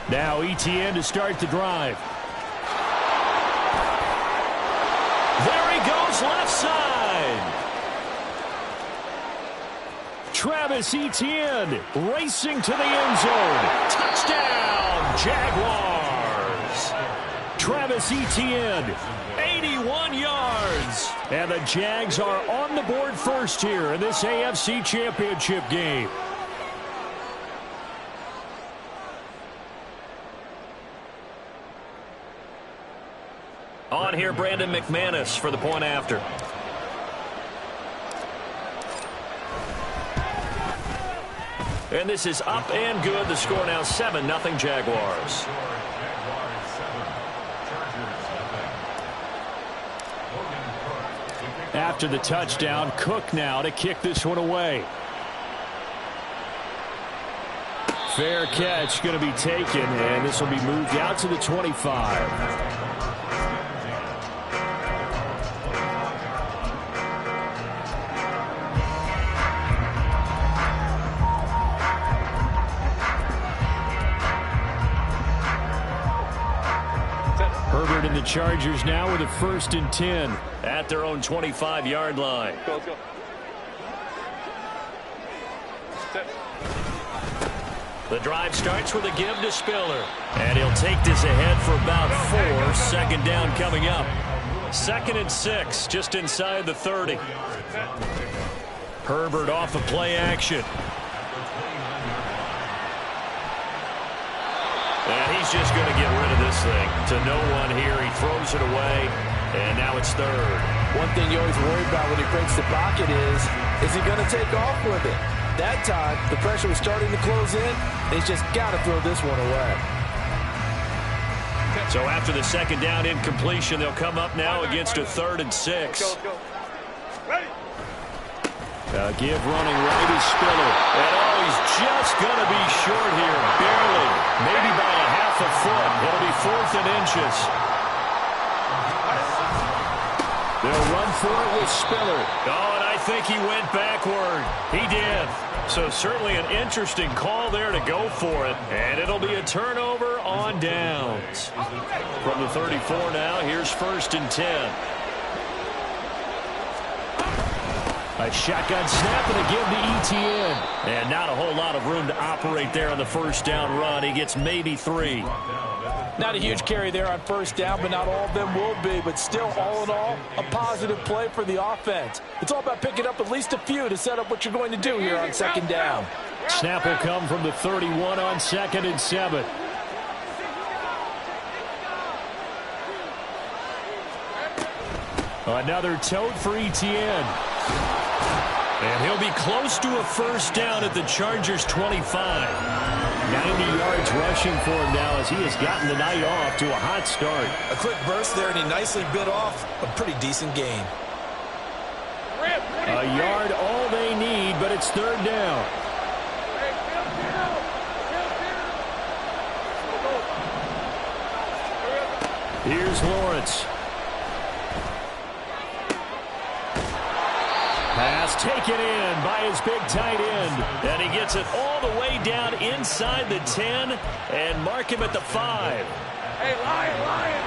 Now Etienne to start the drive. There he goes, left side. Travis Etienne racing to the end zone. Touchdown, Jaguars. Travis Etienne, 81 yards. And the Jags are on the board first here in this AFC Championship game. On here, Brandon McManus for the point after. And this is up and good. The score now 7-0 Jaguars. After the touchdown, Cook now to kick this one away. Fair catch going to be taken, and this will be moved out to the 25. Herbert and the Chargers now with a 1st and 10 at their own 25-yard line. Go, go. The drive starts with a give to Spiller. And he'll take this ahead for about 4. Second down coming up. 2nd and 6, just inside the 30. Herbert off of play action. And he's just going to get rid of this thing. To no one here. He throws it away. And now it's 3rd. One thing you always worry about when he breaks the pocket is he going to take off with it? That time, the pressure was starting to close in. He's just got to throw this one away. So after the 2nd down incompletion, they'll come up now against a 3rd and 6. Give running right to Spiller. And he's just going to be short here. Barely. Maybe by a half a foot. It'll be 4th and inches. They'll run for it with Spiller. Oh, and I think he went backward. He did. So certainly an interesting call there to go for it. And it'll be a turnover on downs. From the 34 now, here's 1st and 10. A shotgun snap and a give to Etienne. And not a whole lot of room to operate there on the 1st down run. He gets maybe 3. Not a huge carry there on 1st down, but not all of them will be. But still, all in all, a positive play for the offense. It's all about picking up at least a few to set up what you're going to do here on 2nd down. Snap will come from the 31 on 2nd and 7. Another tote for Etienne. And he'll be close to a 1st down at the Chargers' 25. 90 yards rushing for him now as he has gotten the night off to a hot start. A quick burst there, and he nicely bit off a pretty decent gain. A yard all they need, but it's 3rd down. Here's Lawrence. Pass taken in by his big tight end. And he gets it all the way down inside the 10 and mark him at the 5. Hey, Lion.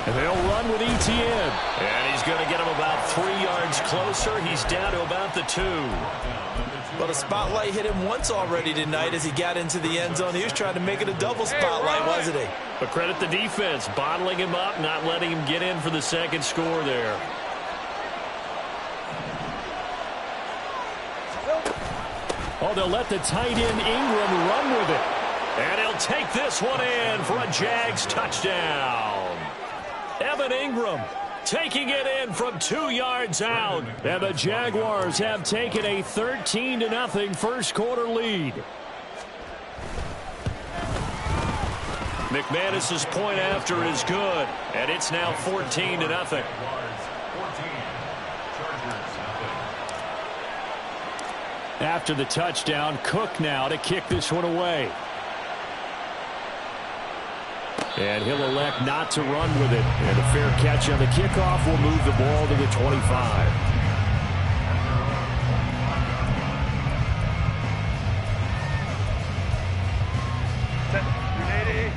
And they'll run with Etienne. And he's going to get him about 3 yards closer. He's down to about the 2. Well, the spotlight hit him once already tonight as he got into the end zone. He was trying to make it a double spotlight, wasn't he? But credit the defense, bottling him up, not letting him get in for the 2nd score there. Oh, they'll let the tight end Ingram run with it. And he'll take this one in for a Jags touchdown. Evan Ingram taking it in from 2 yards out. And the Jaguars have taken a 13-0 1st-quarter lead. McManus's point after is good, and it's now 14-0. After the touchdown, Cook now to kick this one away. And he'll elect not to run with it. And a fair catch on the kickoff will move the ball to the 25.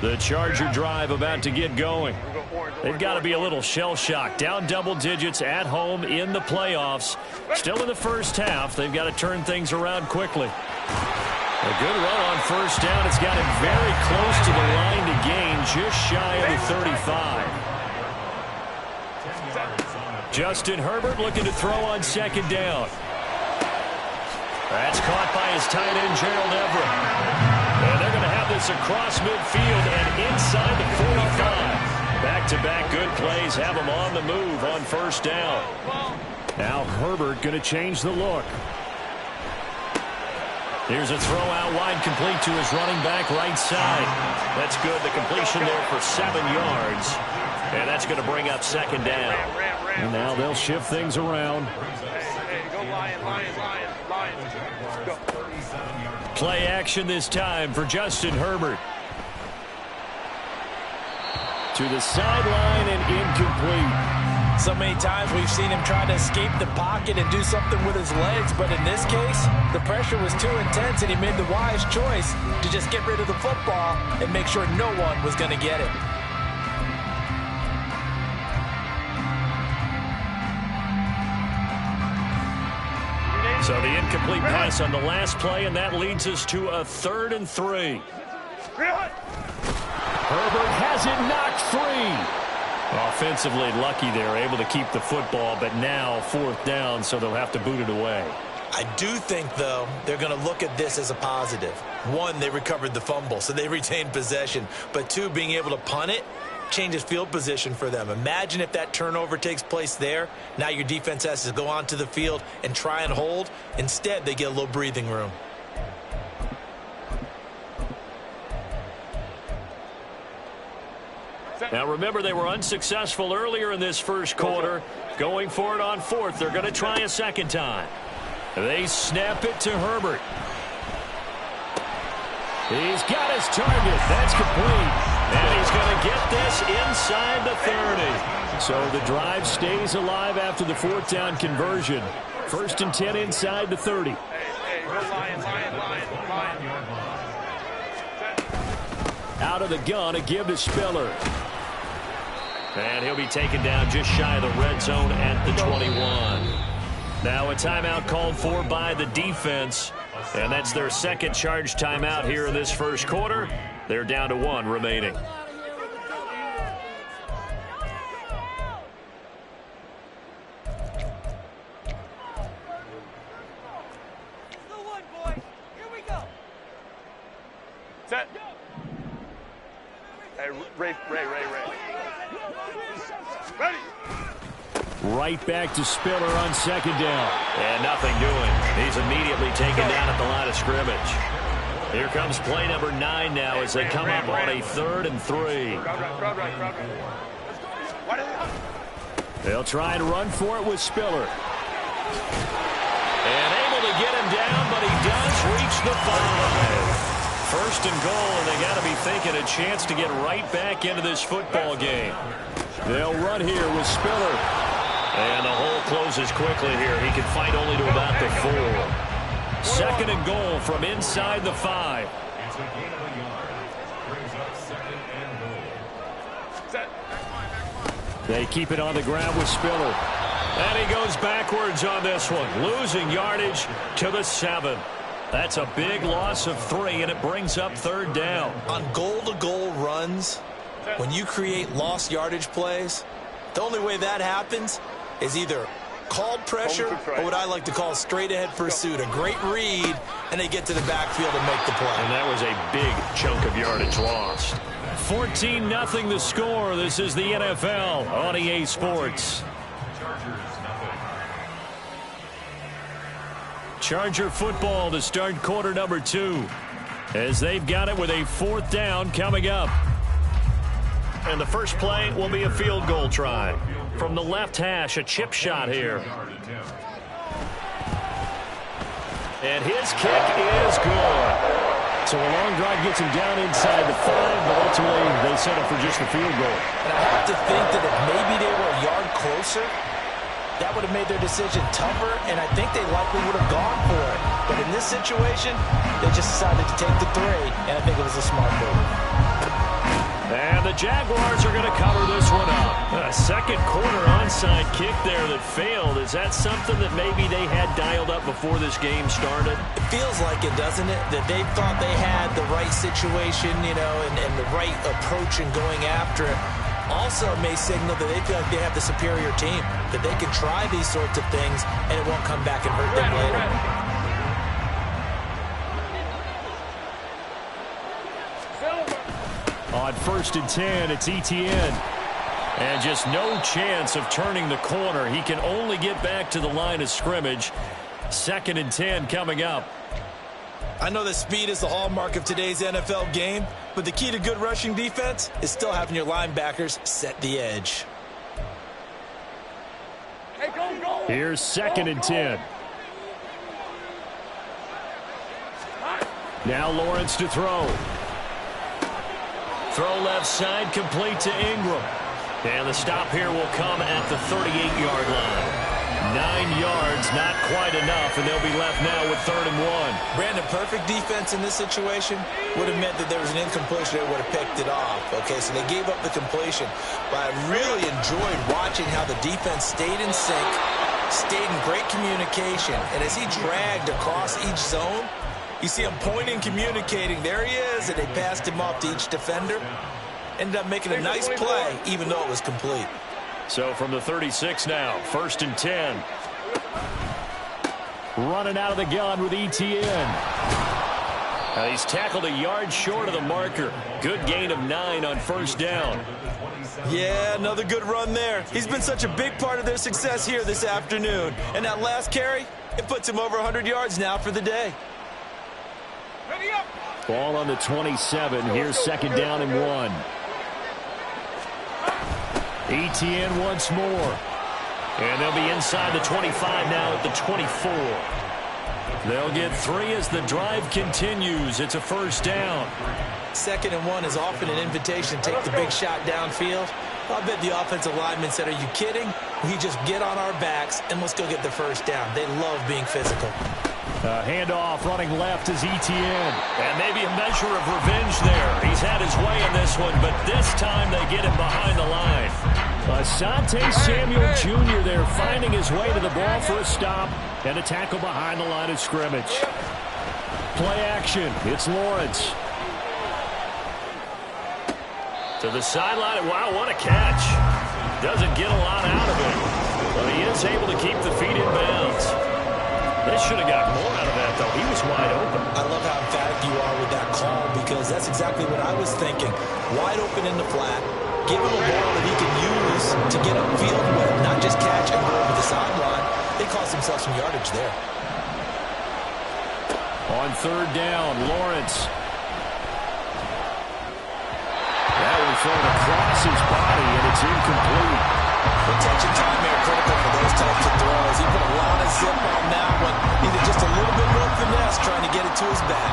The Charger drive about to get going. They've got to be a little shell-shocked. Down double digits at home in the playoffs. Still in the first half. They've got to turn things around quickly. A good run on first down. It's got it very close to the line to gain, just shy of the 35. Justin Herbert looking to throw on second down. That's caught by his tight end, Gerald Everett. And they're going to have this across midfield and inside the 45. Back-to-back good plays have him on the move on first down. Now Herbert going to change the look. Here's a throw out wide, complete to his running back right side. That's good. The completion there for 7 yards. And that's going to bring up second down. And now they'll shift things around. Go Lion. Go. Play action this time for Justin Herbert. To the sideline and incomplete. So many times we've seen him try to escape the pocket and do something with his legs, but in this case, the pressure was too intense and he made the wise choice to just get rid of the football and make sure no one was going to get it. So the incomplete pass on the last play, and that leads us to a 3rd and 3. Herbert has it knocked free. Offensively lucky they're able to keep the football, but now 4th down, so they'll have to boot it away. I do think, though, they're going to look at this as a positive. 1, they recovered the fumble, so they retained possession. But 2, being able to punt it changes field position for them. Imagine if that turnover takes place there. Now your defense has to go onto the field and try and hold. Instead, they get a little breathing room. Now remember, they were unsuccessful earlier in this first quarter. Going for it on 4th. They're going to try a second time. They snap it to Herbert. He's got his target. That's complete. And he's going to get this inside the 30. So the drive stays alive after the 4th down conversion. 1st and 10 inside the 30. Go Lion. Out of the gun, a give to Spiller. And he'll be taken down just shy of the red zone at the 21. Now a timeout called for by the defense. And that's their second charge timeout here in this first quarter. They're down to 1 remaining. Set. Hey, Ray. Ready. Right back to Spiller on second down. And nothing doing. He's immediately taken down at the line of scrimmage. Here comes play number 9 now as they come up on a 3rd and 3. Crowd right. They'll try and run for it with Spiller. And able to get him down, but he does reach the 5. 1st and goal, and they got to be thinking a chance to get right back into this football game. They'll run here with Spiller. And the hole closes quickly here. He can fight only to about the 4. 2nd and goal from inside the 5. They keep it on the ground with Spiller. And he goes backwards on this one, losing yardage to the 7. That's a big loss of 3, and it brings up 3rd down. On goal-to-goal runs, when you create lost yardage plays, the only way that happens is either called pressure or what I like to call straight-ahead pursuit. A great read, and they get to the backfield and make the play. And that was a big chunk of yardage lost. 14-0 the score. This is the NFL on EA Sports. Charger football to start quarter number 2 as they've got it with a 4th down coming up. And the first play will be a field goal try. From the left hash, a chip shot here. And his kick is good. So a long drive gets him down inside the 5, but ultimately they settle for just the field goal. And I have to think that if maybe they were a yard closer, that would have made their decision tougher, and I think they likely would have gone for it. But in this situation, they just decided to take the 3, and I think it was a smart move. And the Jaguars are going to cover this one up. A second quarter onside kick there that failed. Is that something that maybe they had dialed up before this game started? It feels like it, doesn't it? That they thought they had the right situation, you know, and the right approach in going after it. Also may signal that they feel like they have the superior team, that they can try these sorts of things and it won't come back and hurt them later. On 1st and 10, it's Etienne. And just no chance of turning the corner. He can only get back to the line of scrimmage. 2nd and 10 coming up. I know that speed is the hallmark of today's NFL game, but the key to good rushing defense is still having your linebackers set the edge. Hey, go. Here's 2nd and 10. Now Lawrence to throw. Throw left side, complete to Ingram. And the stop here will come at the 38-yard line. 9 yards, not quite enough, and they'll be left now with 3rd and 1. Brandon, perfect defense in this situation would have meant that there was an incompletion. They would have picked it off. Okay, so they gave up the completion. But I really enjoyed watching how the defense stayed in sync, stayed in great communication. And as he dragged across each zone, you see him pointing, communicating. There he is, and they passed him off to each defender. Ended up making a nice play, even though it was complete. So from the 36 now, 1st and 10. Running out of the gun with Etienne. He's tackled a yard short of the marker. Good gain of 9 on 1st down. Yeah, another good run there. He's been such a big part of their success here this afternoon. And that last carry, it puts him over 100 yards now for the day. Ball on the 27. Here's 2nd down and 1. Etienne once more. And they'll be inside the 25 now at the 24. They'll get 3 as the drive continues. It's a 1st down. 2nd and 1 is often an invitation to take the big shot downfield. I bet the offensive lineman said, are you kidding? We just get on our backs and let's go get the 1st down. They love being physical. Handoff running left is Etienne. And maybe a measure of revenge there. He's had his way in this one, but this time they get him behind the line. Asante Samuel Jr. there finding his way to the ball for a stop and a tackle behind the line of scrimmage. Play action. It's Lawrence. To the sideline. Wow, what a catch. Doesn't get a lot out of it. But he is able to keep the feet in bounds. They should have got more out of that, though. He was wide open. I love how emphatic you are with that call because that's exactly what I was thinking. Wide open in the flat. Give him a ball that he can use to get upfield with, not just catch and go over the sideline. They cost themselves some yardage there. On 3rd down, Lawrence. That one thrown across his body, and it's incomplete. Attention time here critical for those types of throws. He put a lot of zip on that one. Needed just a little bit more finesse trying to get it to his back.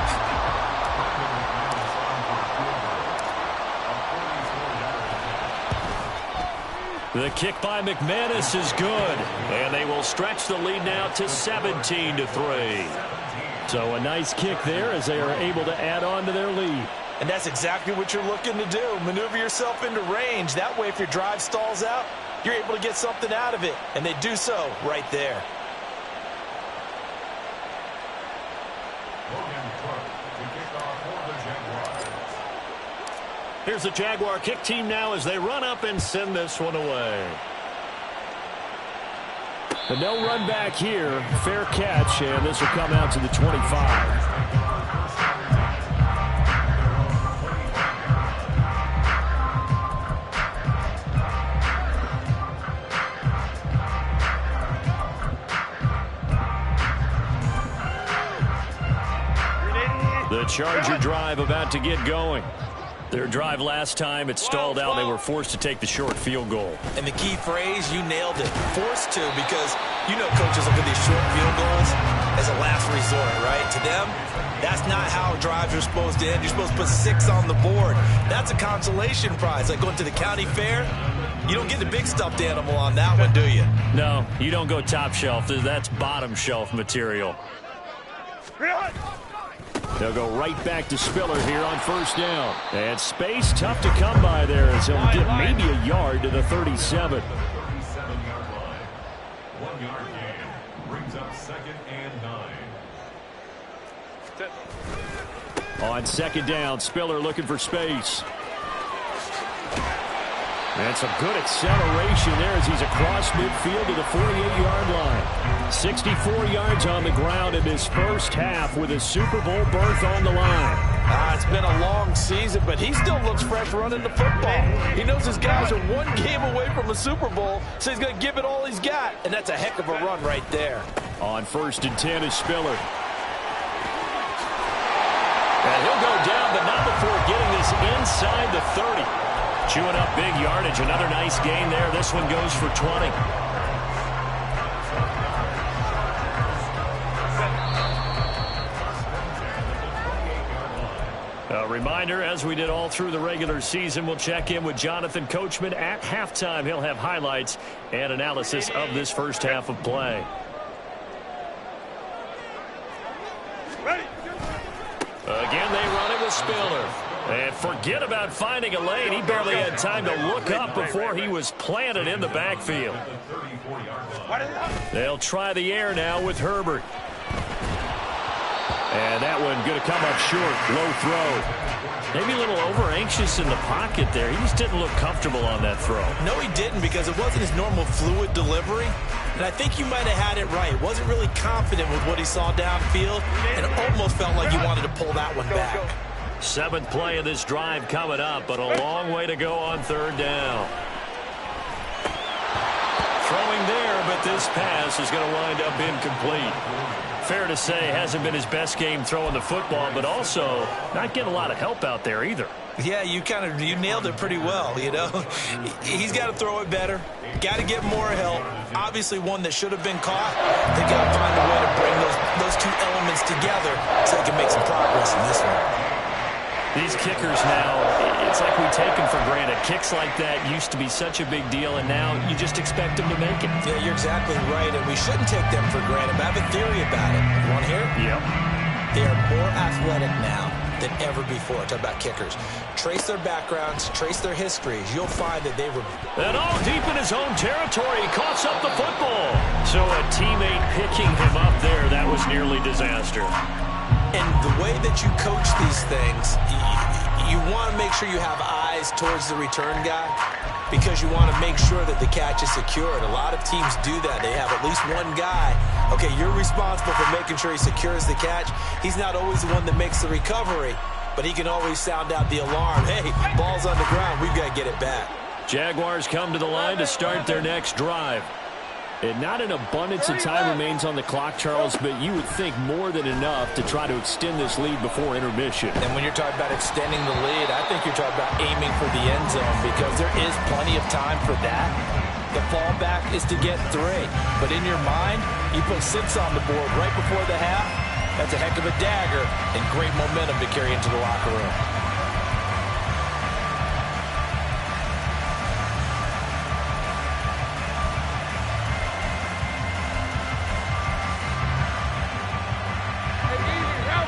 The kick by McManus is good, and they will stretch the lead now to 17-3. So a nice kick there as they are able to add on to their lead. And that's exactly what you're looking to do. Maneuver yourself into range. That way, if your drive stalls out, you're able to get something out of it. And they do so right there. Here's the Jaguar kick team now as they run up and send this one away. The no run back here. Fair catch, and this will come out to the 25. The Charger drive about to get going. Their drive last time, it stalled out. They were forced to take the short field goal. And the key phrase, you nailed it. Forced to, because you know coaches look at these short field goals as a last resort, right? To them, that's not how drives are supposed to end. You're supposed to put 6 on the board. That's a consolation prize. Like going to the county fair, you don't get the big stuffed animal on that one, do you? No, you don't go top shelf. That's bottom shelf material. They'll go right back to Spiller here on first down. And space tough to come by there as he'll get maybe a yard to the 37. 37-yard line. 1 yard gain. Brings up 2nd and 9. On second down, Spiller looking for space. And some good acceleration there as he's across midfield to the 48-yard line. 64 yards on the ground in his first half with a Super Bowl berth on the line. It's been a long season, but he still looks fresh running the football. He knows his guys are one game away from a Super Bowl, so he's going to give it all he's got. And that's a heck of a run right there. On 1st and 10 is Spiller. And he'll go down, but not before getting this inside the 30. Chewing up big yardage. Another nice gain there. This one goes for 20. A reminder, as we did all through the regular season, we'll check in with Jonathan Coachman at halftime. He'll have highlights and analysis of this first half of play. Again, they run it with Spiller. And forget about finding a lane. He barely had time to look up before he was planted in the backfield. They'll try the air now with Herbert. And that one going to come up short. Low throw. Maybe a little over-anxious in the pocket there. He just didn't look comfortable on that throw. No, he didn't, because it wasn't his normal fluid delivery. And I think you might have had it right. Wasn't really confident with what he saw downfield, and it almost felt like he wanted to pull that one back. 7th play of this drive coming up, but a long way to go on 3rd down. Throwing there, but this pass is going to wind up incomplete. Fair to say, hasn't been his best game throwing the football, but also not getting a lot of help out there either. Yeah, you nailed it pretty well, you know. He's got to throw it better. Got to get more help. Obviously one that should have been caught. They got to find a way to bring those two elements together so they can make some progress in this one. These kickers now, it's like we take them for granted. Kicks like that used to be such a big deal, and now you just expect them to make it. Yeah, you're exactly right, and we shouldn't take them for granted. But I have a theory about it. You want to hear it? Yep. They are more athletic now than ever before. Talk about kickers. Trace their backgrounds, trace their histories. You'll find that they were... And all deep in his own territory, he coughs up the football. So a teammate picking him up there, that was nearly disaster. And the way that you coach these things, you want to make sure you have eyes towards the return guy because you want to make sure that the catch is secured. A lot of teams do that. They have at least one guy. Okay, you're responsible for making sure he secures the catch. He's not always the one that makes the recovery, but he can always sound out the alarm. Hey, ball's on the ground. We've got to get it back. Jaguars come to the line to start their next drive. And not an abundance of time remains on the clock, Charles, but you would think more than enough to try to extend this lead before intermission. And when you're talking about extending the lead, I think you're talking about aiming for the end zone because there is plenty of time for that. The fallback is to get 3. But in your mind, you put 6 on the board right before the half. That's a heck of a dagger and great momentum to carry into the locker room.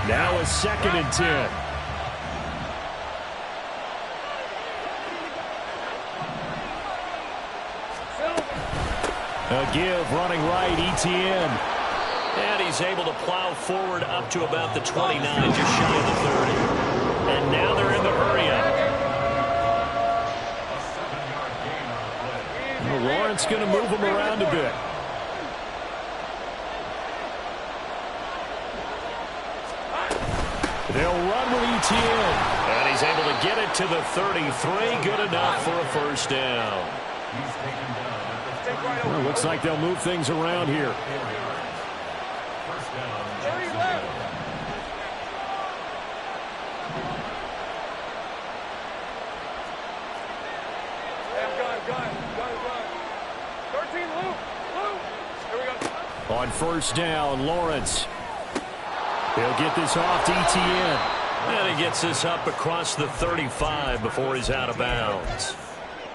Now a 2nd and 10. A give running right, ETN. And he's able to plow forward up to about the 29, just shy of the 30. And now they're in the hurry-up. Well, Lawrence going to move him around a bit. They'll run with ETN. And he's able to get it to the 33. Good enough for a first down. Well, looks like they'll move things around here. On first down, Lawrence. He'll get this off to ETN. And he gets this up across the 35 before he's out of bounds.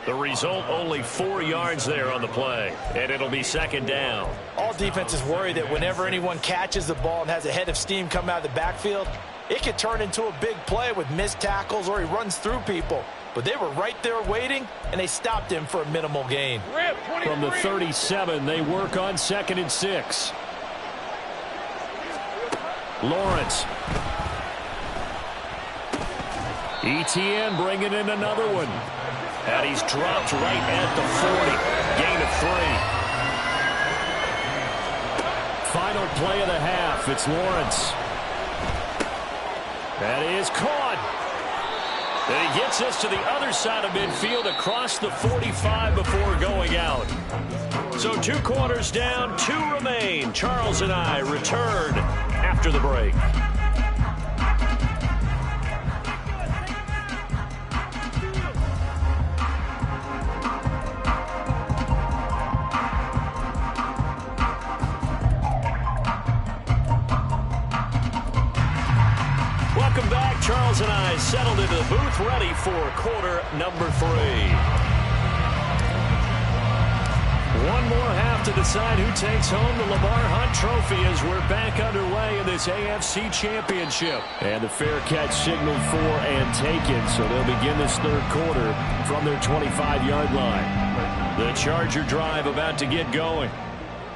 The result, only 4 yards there on the play. And it'll be 2nd down. All defenses worry that whenever anyone catches the ball and has a head of steam come out of the backfield, It could turn into a big play with missed tackles or he runs through people. But they were right there waiting, and they stopped him for a minimal gain. From the 37, they work on 2nd and 6. Lawrence. ETN bringing in another one. And he's dropped right at the 40. Gain of 3. Final play of the half. It's Lawrence. That is caught. And he gets us to the other side of midfield across the 45 before going out. So 2 quarters down, 2 remain. Charles and I return after the break. Welcome back. Charles and I settled into the booth, ready for quarter number 3. One more half to decide who takes home the Lamar Hunt Trophy as we're back underway in this AFC Championship. And the fair catch signaled for and taken, so they'll begin this 3rd quarter from their 25-yard line. The Charger drive about to get going.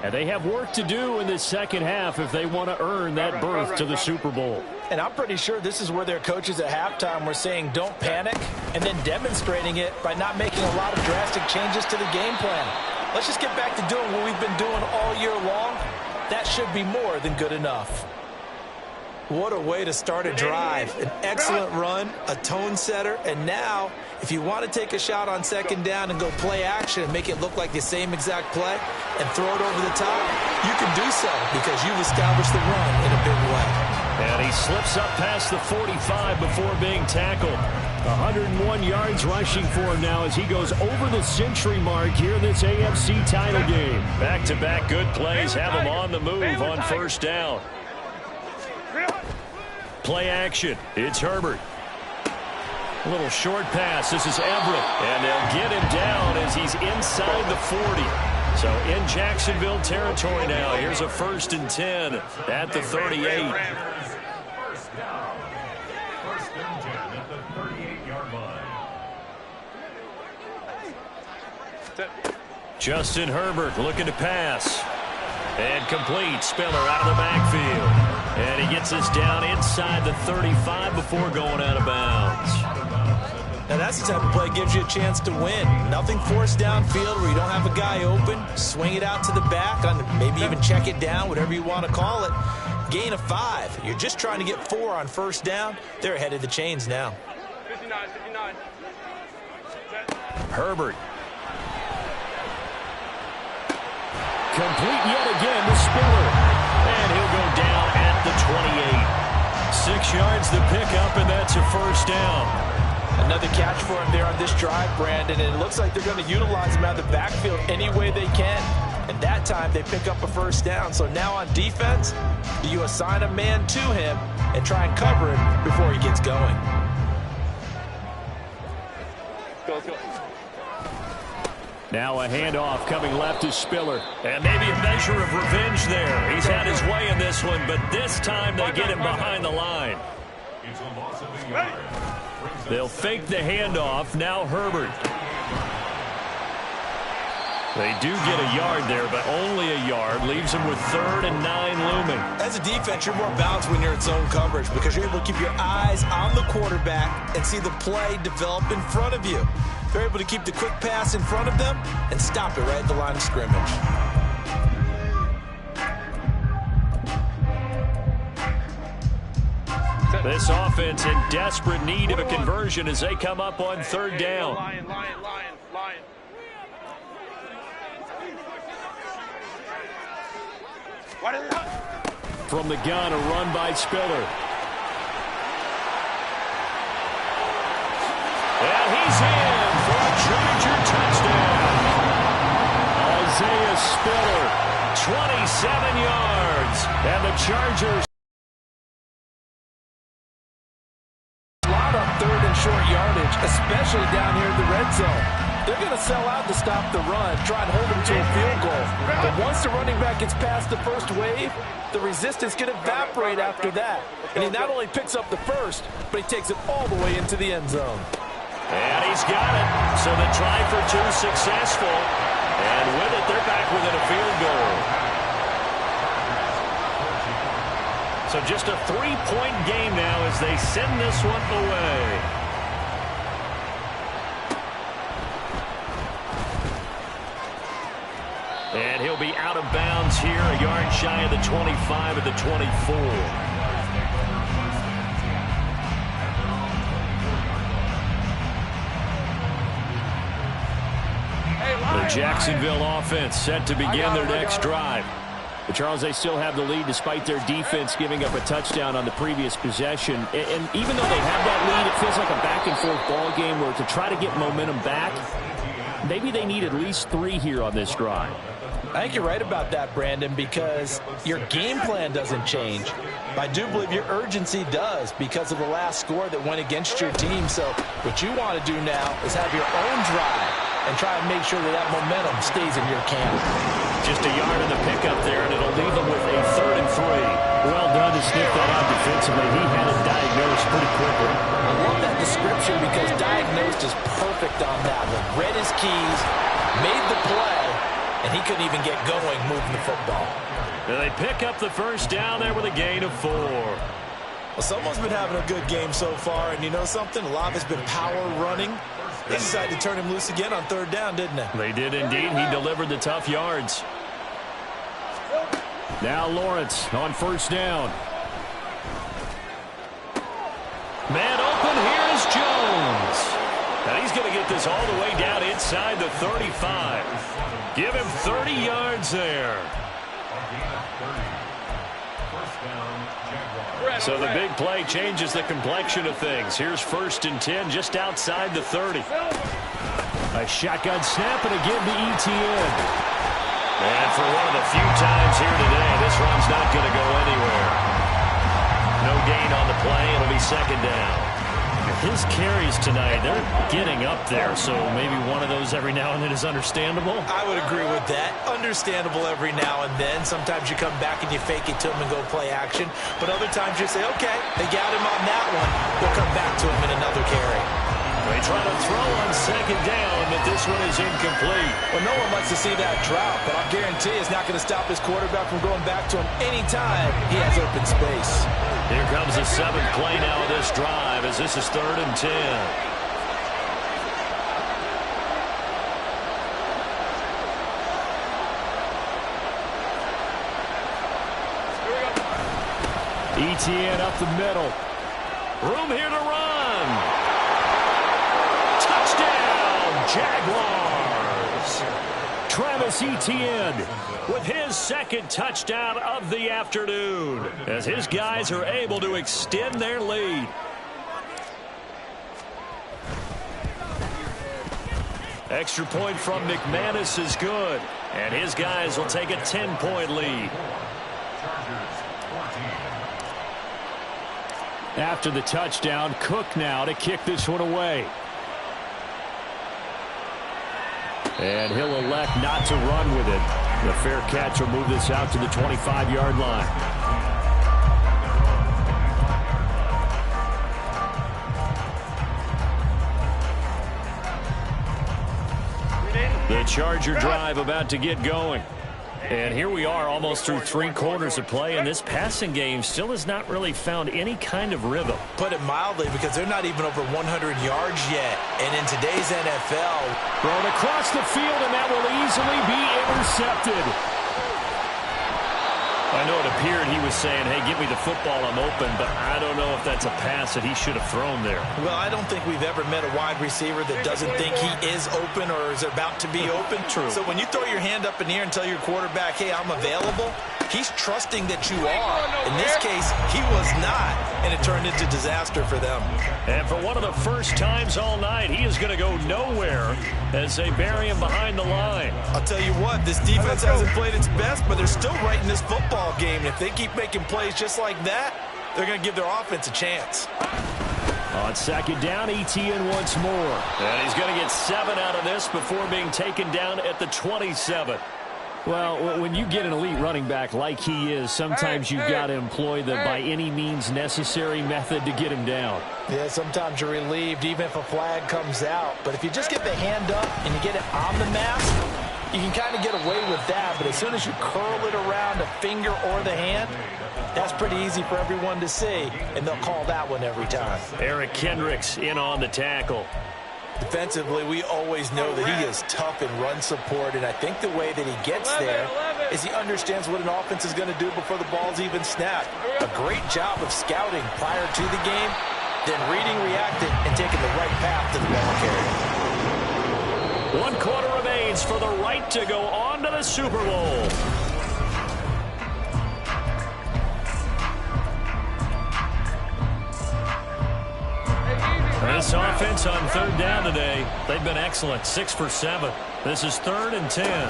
And they have work to do in this 2nd half if they want to earn that berth to the Super Bowl. And I'm pretty sure this is where their coaches at halftime were saying don't panic, and then demonstrating it by not making a lot of drastic changes to the game plan. Let's just get back to doing what we've been doing all year long. That should be more than good enough. What a way to start a drive. An excellent run, a tone setter, and now if you want to take a shot on 2nd down and go play action and make it look like the same exact play and throw it over the top, you can do so because you've established the run in a big way. And he slips up past the 45 before being tackled. 101 yards rushing for him now as he goes over the century mark here in this AFC title game. Back-to-back good plays have him on the move on 1st down. Play action. It's Herbert. A little short pass. This is Everett. And they'll get him down as he's inside the 40. So in Jacksonville territory now. Here's a 1st and 10 at the 38. First down. 1st and 10 at the 38-yard line. Justin Herbert looking to pass. And complete. Spiller out of the backfield. And he gets us down inside the 35 before going out of bounds. Now that's the type of play that gives you a chance to win. Nothing forced downfield where you don't have a guy open. Swing it out to the back, maybe even check it down, whatever you want to call it. Gain of 5. You're just trying to get 4 on 1st down. They're ahead of the chains now. 59. Herbert. Complete yet again to Spiller. And he'll go down at the 28. 6 yards to pick up, and that's a 1st down. Another catch for him there on this drive, Brandon, and it looks like they're going to utilize him out of the backfield any way they can. And that time they pick up a 1st down. So now on defense, do you assign a man to him and try and cover him before he gets going? Let's go. Now a handoff coming left to Spiller. And maybe a measure of revenge there. He's had his way in this one, but this time they get him behind the line. It's a loss of a yard. They'll fake the handoff. Now Herbert. They do get a yard there, but only a yard. Leaves them with 3rd and 9 looming. As a defense, you're more balanced when you're in zone coverage because you're able to keep your eyes on the quarterback and see the play develop in front of you. They're able to keep the quick pass in front of them and stop it right at the line of scrimmage. This offense in desperate need of a conversion as they come up on 3rd down. Lion. From the gun, a run by Spiller. And he's in for a Charger touchdown. Isaiah Spiller, 27 yards. And the Chargers. A lot on 3rd and short yardage, especially down here in the red zone. They're going to sell out to stop the run, try and hold him to a field goal. But once the running back gets past the first wave, the resistance can evaporate after that. And he not only picks up the first, but he takes it all the way into the end zone. And he's got it. So the try for two successful. And with it, they're back within a field goal. So just a 3-point game now as they send this one away. And he'll be out of bounds here, a yard shy of the 25 at the 24. The Jacksonville offense set to begin their next drive. But Charles, they still have the lead despite their defense giving up a touchdown on the previous possession. And even though they have that lead, it feels like a back-and-forth ball game where to try to get momentum back, maybe they need at least 3 here on this drive. I think you're right about that, Brandon, because your game plan doesn't change. I do believe your urgency does because of the last score that went against your team. So what you want to do now is have your own drive and try and make sure that that momentum stays in your camp. Just a yard in the pickup there, and it'll leave them with a 3rd and 3. Well done to sniff that out defensively. He had it diagnosed pretty quickly. I love that description because diagnosed is perfect on that one. Read his keys, made the play, and he couldn't even get going moving the football. And they pick up the first down there with a gain of 4. Well, someone's been having a good game so far, and you know something? A lot of it's been power running. They decided to turn him loose again on 3rd down, didn't they? They did indeed. He delivered the tough yards. Now Lawrence on 1st down. Man open, here is Jones. And he's going to get this all the way down inside the 35. Give him 30 yards there. So the big play changes the complexion of things. Here's 1st and 10 just outside the 30. A shotgun snap and again to ETN. And for one of the few times here today, this run's not going to go anywhere. No gain on the play. It'll be 2nd down. His carries tonight, they're getting up there, so maybe one of those every now and then is understandable. I would agree with that. Understandable every now and then. Sometimes you come back and you fake it to him and go play action. But other times you say, okay, they got him on that one. We'll come back to him in another carry. They try to throw on 2nd down, but this one is incomplete. Well, no one likes to see that drop, but I'll guarantee it's not going to stop his quarterback from going back to him anytime he has open space. Here comes the 7th play now of this drive as this is 3rd and 10. ETN up the middle. Room here to run. Touchdown, Jaguars. Travis Etienne with his 2nd touchdown of the afternoon as his guys are able to extend their lead. Extra point from McManus is good, and his guys will take a 10-point lead. After the touchdown, Cook now to kick this one away. And he'll elect not to run with it. The fair catch will move this out to the 25-yard line. The Charger drive about to get going. And here we are almost through 3 quarters of play, and this passing game still has not really found any kind of rhythm. Put it mildly, because they're not even over 100 yards yet. And in today's NFL, thrown across the field, and that will easily be intercepted. I know it appeared he was saying, hey, give me the football, I'm open, but I don't know if that's a pass that he should have thrown there. Well, I don't think we've ever met a wide receiver that doesn't think he is open or is about to be open. True. So when you throw your hand up in the air and tell your quarterback, hey, I'm available, he's trusting that you are. In this case, he was not, and it turned into disaster for them. And for one of the first times all night, he is going to go nowhere as they bury him behind the line. I'll tell you what, this defense hasn't played its best, but they're still right in this football game. And if they keep making plays just like that, they're going to give their offense a chance. On second down, Etienne once more. And he's going to get 7 out of this before being taken down at the 27. Well, when you get an elite running back like he is, sometimes you've got to employ the by any means necessary method to get him down. Yeah, sometimes you're relieved even if a flag comes out. But if you just get the hand up and you get it on the mask, you can kind of get away with that. But as soon as you curl it around a finger or the hand, that's pretty easy for everyone to see, and they'll call that one every time. Eric Kendricks in on the tackle. Defensively, we always know that he is tough in run support, and I think the way that he gets there is he understands what an offense is going to do before the ball's even snapped. A great job of scouting prior to the game, then reading, reacting, and taking the right path to the ball carrier. 1 quarter remains for the right to go on to the Super Bowl. This offense on third down today, they've been excellent, 6 for 7. This is 3rd and 10.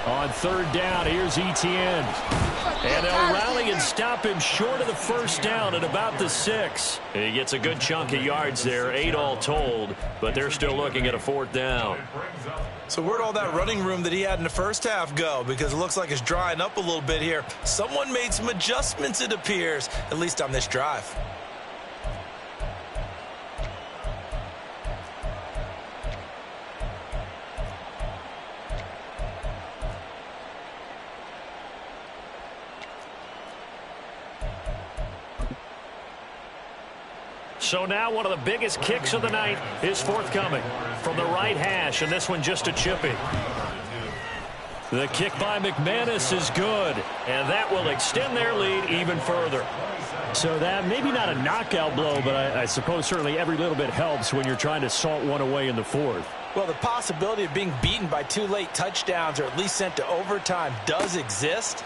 On third down, here's Etienne. And they'll rally and stop him short of the first down at about the 6. He gets a good chunk of yards there, 8 all told, but they're still looking at a 4th down. So where'd all that running room that he had in the first half go? Because it looks like it's drying up a little bit here. Someone made some adjustments, it appears, at least on this drive. So now one of the biggest kicks of the night is forthcoming from the right hash, and this one just a chippy. The kick by McManus is good, and that will extend their lead even further. So that maybe not a knockout blow, but I suppose certainly every little bit helps when you're trying to salt one away in the 4th. Well, the possibility of being beaten by 2 late touchdowns or at least sent to overtime does exist,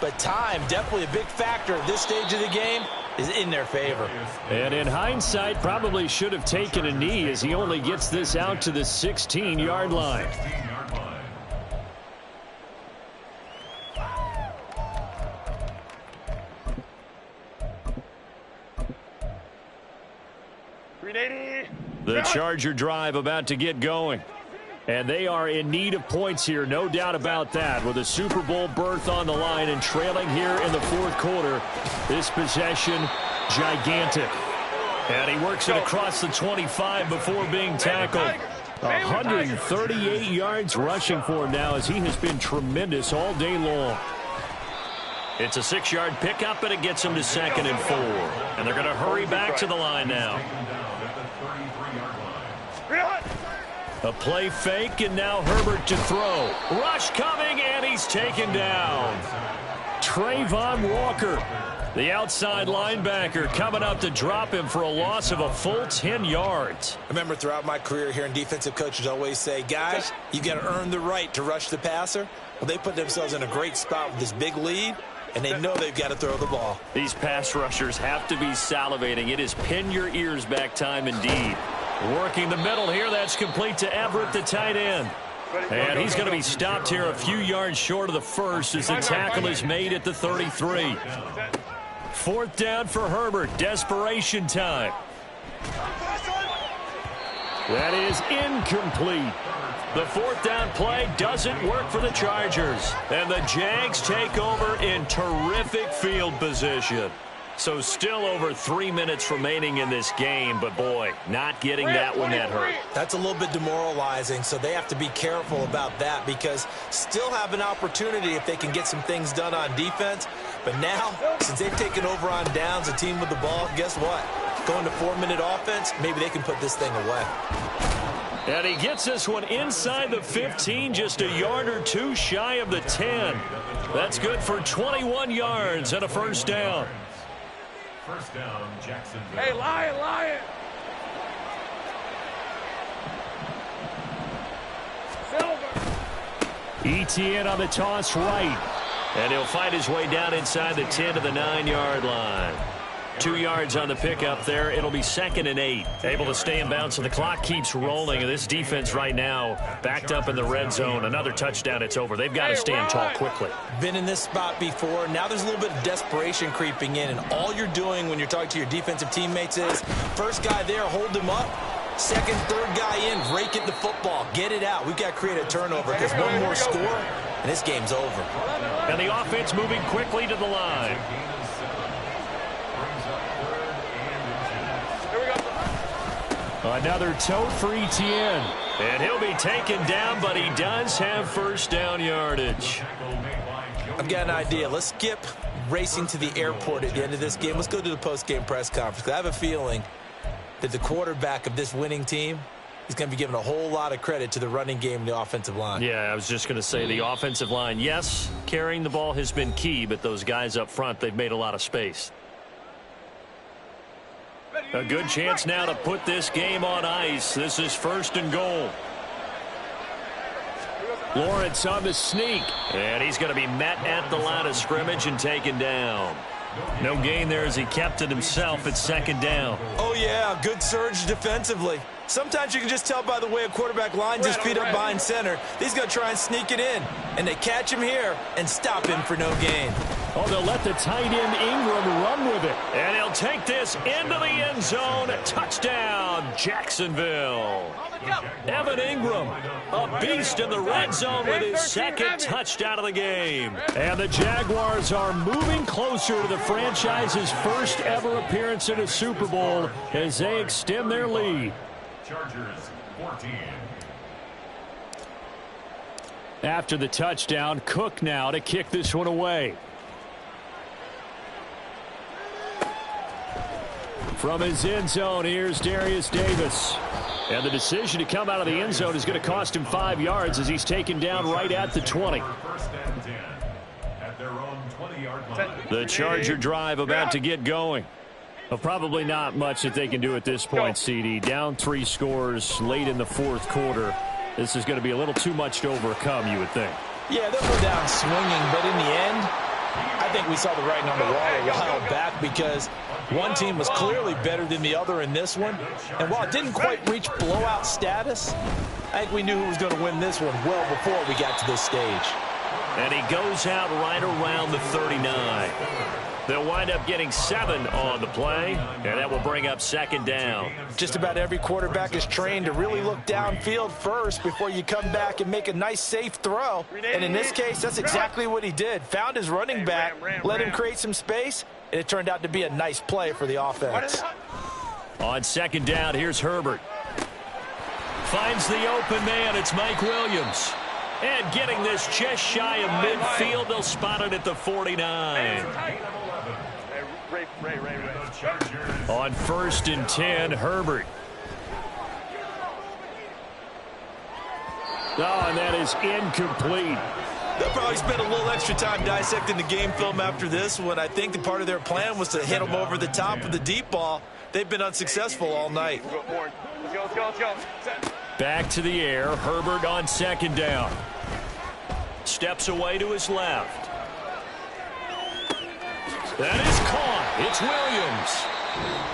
but time, definitely a big factor at this stage of the game, is in their favor. And in hindsight, probably should have taken a knee as he only gets this out to the 16-yard line. The Charger drive about to get going. And they are in need of points here, no doubt about that. With a Super Bowl berth on the line and trailing here in the 4th quarter, this possession, gigantic. And he works it across the 25 before being tackled. 138 yards rushing for him now as he has been tremendous all day long. It's a 6-yard pickup, and it gets him to 2nd and 4. And they're going to hurry back to the line now. A play fake, and now Herbert to throw. Rush coming, and he's taken down. Trayvon Walker, the outside linebacker, coming up to drop him for a loss of a full 10 yards. I remember throughout my career hearing defensive coaches always say, guys, you got to earn the right to rush the passer. Well, they put themselves in a great spot with this big lead, and they know they've got to throw the ball. These pass rushers have to be salivating. It is pin your ears back time indeed. Working the middle here, that's complete to Everett, the tight end. And he's going to be stopped here a few yards short of the first as the tackle is made at the 33. 4th down for Herbert. Desperation time. That is incomplete. The 4th down play doesn't work for the Chargers. And the Jags take over in terrific field position. So still over 3 minutes remaining in this game, but boy, not getting that one that hurt. That's a little bit demoralizing, so they have to be careful about that because still have an opportunity if they can get some things done on defense. But now, since they've taken over on downs, a team with the ball, guess what? Going to 4-minute offense, maybe they can put this thing away. And he gets this one inside the 15, just a yard or 2 shy of the 10. That's good for 21 yards and a 1st down. First down, Jacksonville. Hey, Lion! Etienne on the toss right. And he'll fight his way down inside the 10 to the 9-yard line. 2 yards on the pickup there. It'll be 2nd and 8. Able to stay in bounds, so the clock keeps rolling. And this defense right now backed up in the red zone. Another touchdown, it's over. They've got to stand tall quickly. Been in this spot before. Now there's a little bit of desperation creeping in. And all you're doing when you're talking to your defensive teammates is, first guy there, hold him up. Second, third guy in, rake at the football. Get it out. We've got to create a turnover because one more score, and this game's over. And the offense moving quickly to the line. Another toe for Etienne. And he'll be taken down, but he does have first down yardage. I've got an idea. Let's skip racing to the airport at the end of this game. Let's go to the post-game press conference. I have a feeling that the quarterback of this winning team is going to be given a whole lot of credit to the running game and the offensive line. Yeah, I was just going to say the offensive line, yes, carrying the ball has been key, but those guys up front, they've made a lot of space. A good chance now to put this game on ice. This is 1st and goal. Lawrence on the sneak. And he's going to be met at the line of scrimmage and taken down. No gain there as he kept it himself at 2nd down. Oh, yeah, good surge defensively. Sometimes you can just tell by the way a quarterback lines his feet up behind center. He's going to try and sneak it in. And they catch him here and stop him for no gain. Oh, they'll let the tight end Ingram run with it. And he'll take this into the end zone. Touchdown, Jacksonville. Evan Ingram, a beast in the red zone with his 2nd touchdown of the game. And the Jaguars are moving closer to the franchise's first ever appearance in a Super Bowl as they extend their lead. Chargers 14. After the touchdown, Cook now to kick this one away. From his end zone, here's Darius Davis. And the decision to come out of the end zone is going to cost him 5 yards as he's taken down right at the 20. 1st and 10 at their own 20-yard line. The Charger drive about to get going. Well, probably not much that they can do at this point, CD. Down 3 scores late in the 4th quarter. This is going to be a little too much to overcome, you would think. Yeah, they'll go down swinging, but in the end, I think we saw the writing on the wall a while back because one team was clearly better than the other in this one. And while it didn't quite reach blowout status, I think we knew who was going to win this one well before we got to this stage. And he goes out right around the 39. They'll wind up getting 7 on the play, and that will bring up 2nd down. Just about every quarterback is trained to really look downfield first before you come back and make a nice, safe throw. And in this case, that's exactly what he did. Found his running back, let him create some space, and it turned out to be a nice play for the offense. On 2nd down, here's Herbert. Finds the open man. It's Mike Williams. And getting this just shy of midfield, they'll spot it at the 49. On 1st and 10, Herbert. Oh, and that is incomplete. They'll probably spend a little extra time dissecting the game film after this one. I think the part of their plan was to hit them over the top with the deep ball. They've been unsuccessful all night. Let's go. Back to the air. Herbert on 2nd down. Steps away to his left. That is caught. It's Williams.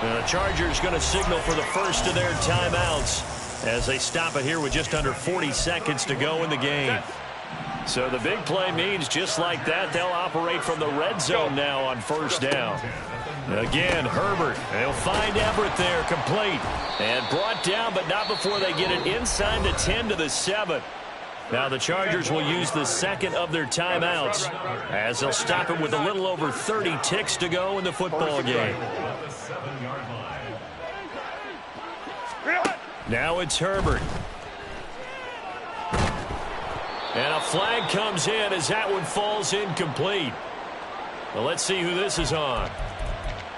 And the Chargers going to signal for the first of their timeouts as they stop it here with just under 40 seconds to go in the game. So the big play means just like that, they'll operate from the red zone now on 1st down. Again, Herbert. They'll find Everett there, complete. And brought down, but not before they get it inside the 10 to the 7. Now the Chargers will use the 2nd of their timeouts as they'll stop it with a little over 30 ticks to go in the football game. Now it's Herbert. And a flag comes in as that one falls incomplete. Well, let's see who this is on.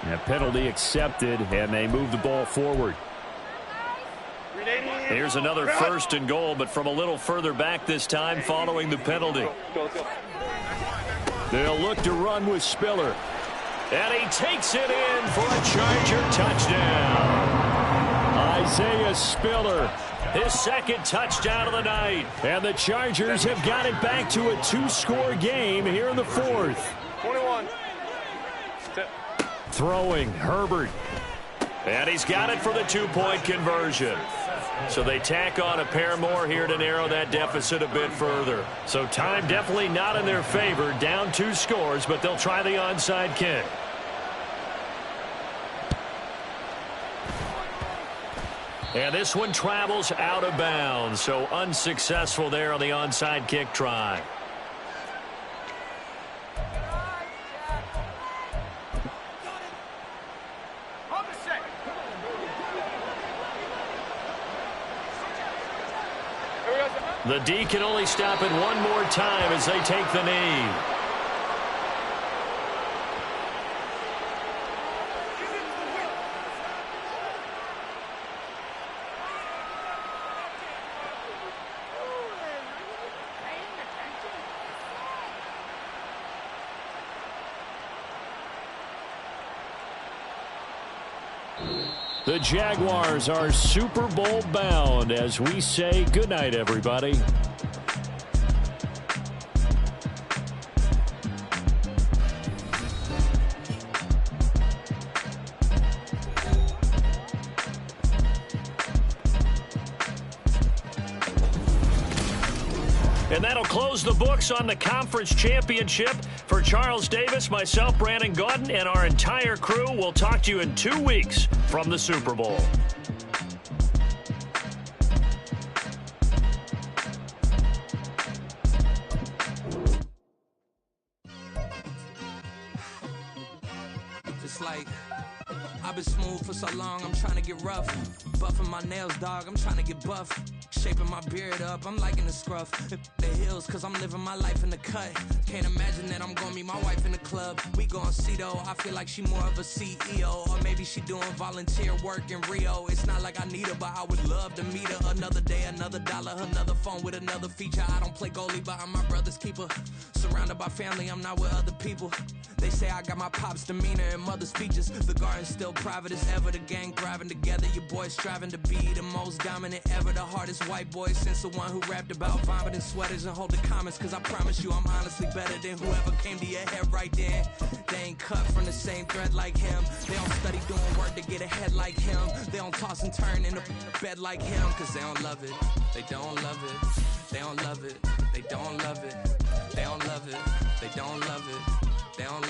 A penalty accepted, and they move the ball forward. Here's another 1st and goal, but from a little further back this time following the penalty. They'll look to run with Spiller. And he takes it in for a Charger touchdown. Isaiah Spiller. His 2nd touchdown of the night. And the Chargers have got it back to a 2-score game here in the 4th. 21. Throwing, Herbert. And he's got it for the two-point conversion. So they tack on a pair more here to narrow that deficit a bit further. So time definitely not in their favor. Down 2 scores, but they'll try the onside kick. And this one travels out of bounds. So unsuccessful there on the onside kick try. The D can only stop it one more time as they take the knee. The Jaguars are Super Bowl bound as we say goodnight, everybody. And that'll close the books on the conference championship. For Charles Davis, myself, Brandon Gaudin, and our entire crew, we'll talk to you in 2 weeks from the Super Bowl. Just like I've been smooth for so long, I'm trying to get rough. Buffing my nails, dog, I'm trying to get buff. Shaping my beard up, I'm liking the scruff. The hills, cause I'm living my life in the cut. Can't imagine that I'm gonna meet my wife in the club. We gon' see though, I feel like she more of a CEO. Or maybe she doing volunteer work in Rio. It's not like I need her, but I would love to meet her. Another day, another dollar, another phone with another feature. I don't play goalie, but I'm my brother's keeper. Surrounded by family, I'm not with other people. They say I got my pop's demeanor and mother's features. The garden's still private as ever. The gang thriving together. Your boys striving to be the most dominant ever. The hardest white boy since the one who rapped about vomiting sweaters and holding comments. Cause I promise you I'm honestly better than whoever came to your head right then. They ain't cut from the same thread like him. They don't study doing work to get ahead like him. They don't toss and turn in a bed like him. Cause they don't love it. They don't love it. They don't love it. They don't love it. They don't love it. They don't love it. They don't love it.